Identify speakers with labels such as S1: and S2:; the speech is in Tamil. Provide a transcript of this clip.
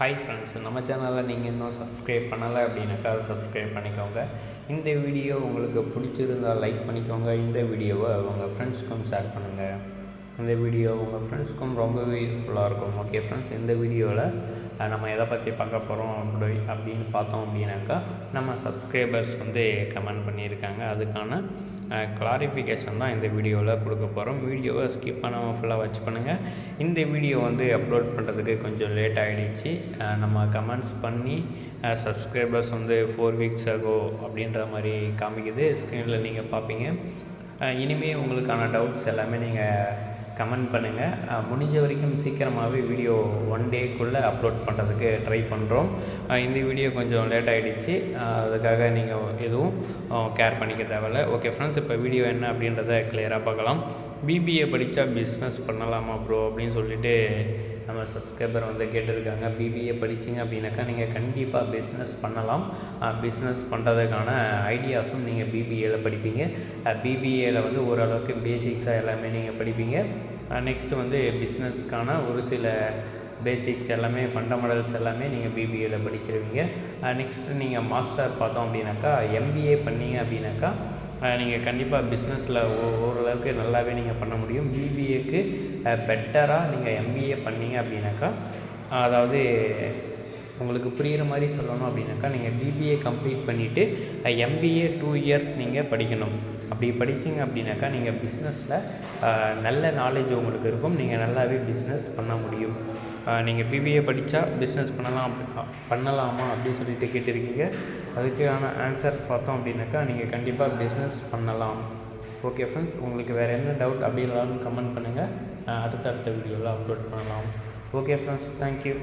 S1: ஹாய் ஃப்ரெண்ட்ஸ், நம்ம சேனலில் நீங்கள் இன்னும் சப்ஸ்கிரைப் பண்ணலை அப்படின்னாக்கா சப்ஸ்கிரைப் பண்ணிக்கோங்க. இந்த வீடியோ உங்களுக்கு பிடிச்சிருந்தால் லைக் பண்ணிக்கோங்க. இந்த வீடியோவை உங்கள் ஃப்ரெண்ட்ஸ்க்கும் ஷேர் பண்ணுங்கள். இந்த வீடியோ உங்கள் ஃப்ரெண்ட்ஸ்க்கும் ரொம்பவே யூஸ்ஃபுல்லாக இருக்கும். ஓகே ஃப்ரெண்ட்ஸ், இந்த வீடியோவில் நம்ம எதை பற்றி பார்க்க போகிறோம் அப்படின்னு பார்த்தோம் அப்படின்னாக்கா, நம்ம சப்ஸ்கிரைபர்ஸ் கமெண்ட் பண்ணியிருக்காங்க. அதுக்கான கிளாரிஃபிகேஷன் தான் இந்த வீடியோவில் கொடுக்க போகிறோம். வீடியோவை ஸ்கிப் பண்ணாமல் ஃபுல்லாக வாட்ச் பண்ணுங்கள். இந்த வீடியோ அப்லோட் பண்ணுறதுக்கு கொஞ்சம் லேட் ஆகிடுச்சு. நம்ம கமெண்ட்ஸ் பண்ணி சப்ஸ்கிரைபர்ஸ் 4 weeks ago அப்படின்ற மாதிரி காமிக்குது. ஸ்க்ரீனில் நீங்கள் பார்ப்பீங்க. இனிமேல் உங்களுக்கான டவுட்ஸ் எல்லாமே நீங்கள் கமெண்ட் பண்ணுங்கள். முடிஞ்ச வரைக்கும் சீக்கிரமாகவே வீடியோ 1 டேக்குள்ளே அப்லோட் பண்ணுறதுக்கு ட்ரை பண்ணுறோம். இந்த வீடியோ கொஞ்சம் லேட் ஆகிடுச்சு. அதுக்காக நீங்கள் எதுவும் கேர் பண்ணிக்க தேவையில்லை. ஓகே ஃப்ரெண்ட்ஸ், இப்போ வீடியோ என்ன அப்படின்றத கிளியராக பார்க்கலாம். பிபிஏ படித்தா பிஸ்னஸ் பண்ணலாமா ப்ரோ அப்படின்னு சொல்லிட்டு நம்ம சப்ஸ்கிரைபர் கேட்டிருக்காங்க. பிபிஏ படிச்சிங்க அப்படின்னாக்கா நீங்கள் கண்டிப்பாக பிஸ்னஸ் பண்ணலாம். பிஸ்னஸ் பண்ணுறதுக்கான ஐடியாஸும் நீங்கள் பிபிஏவில் படிப்பீங்க. பிபிஏவில் ஓரளவுக்கு பேசிக்ஸாக எல்லாமே நீங்கள் படிப்பீங்க. நெக்ஸ்ட்டு பிஸ்னஸ்க்கான ஒரு சில பேசிக்ஸ் எல்லாமே, ஃபண்டமெண்டல்ஸ் எல்லாமே நீங்கள் பிபிஏவில் படிச்சிருவீங்க. நெக்ஸ்ட்டு நீங்கள் மாஸ்டர் பார்த்தோம் அப்படின்னாக்கா எம்பிஏ பண்ணிங்க அப்படின்னாக்கா நீங்கள் கண்டிப்பாக பிஸ்னஸில் ஓரளவுக்கு நல்லாவே நீங்கள் பண்ண முடியும். பிபிஏக்கு பெட்டராக நீங்கள் எம்பிஏ பண்ணிங்க அப்படின்னாக்கா, அதாவது உங்களுக்கு புரிகிற மாதிரி சொல்லணும் அப்படின்னாக்கா, நீங்கள் பிபிஏ கம்ப்ளீட் பண்ணிவிட்டு எம்பிஏ 2 years நீங்கள் படிக்கணும். அப்படி படிச்சிங்க அப்படின்னாக்கா நீங்கள் பிஸ்னஸில் நல்ல நாலேஜ் உங்களுக்கு இருக்கும். நீங்கள் நல்லாவே பிஸ்னஸ் பண்ண முடியும். நீங்கள் பிபிஏ படித்தா பிஸ்னஸ் பண்ணலாமா அப்படின்னு சொல்லிட்டு கேட்டிருக்கீங்க. அதுக்கான ஆன்சர் பார்த்தோம் அப்படின்னாக்கா நீங்கள் கண்டிப்பாக பிஸ்னஸ் பண்ணலாம். ஓகே ஃப்ரெண்ட்ஸ், உங்களுக்கு வேறு என்ன டவுட் அப்படி இருந்தாலும் கமெண்ட் பண்ணுங்கள். அடுத்தடுத்த வீடியோவில் அப்லோட் பண்ணலாம். Okay friends, thank you.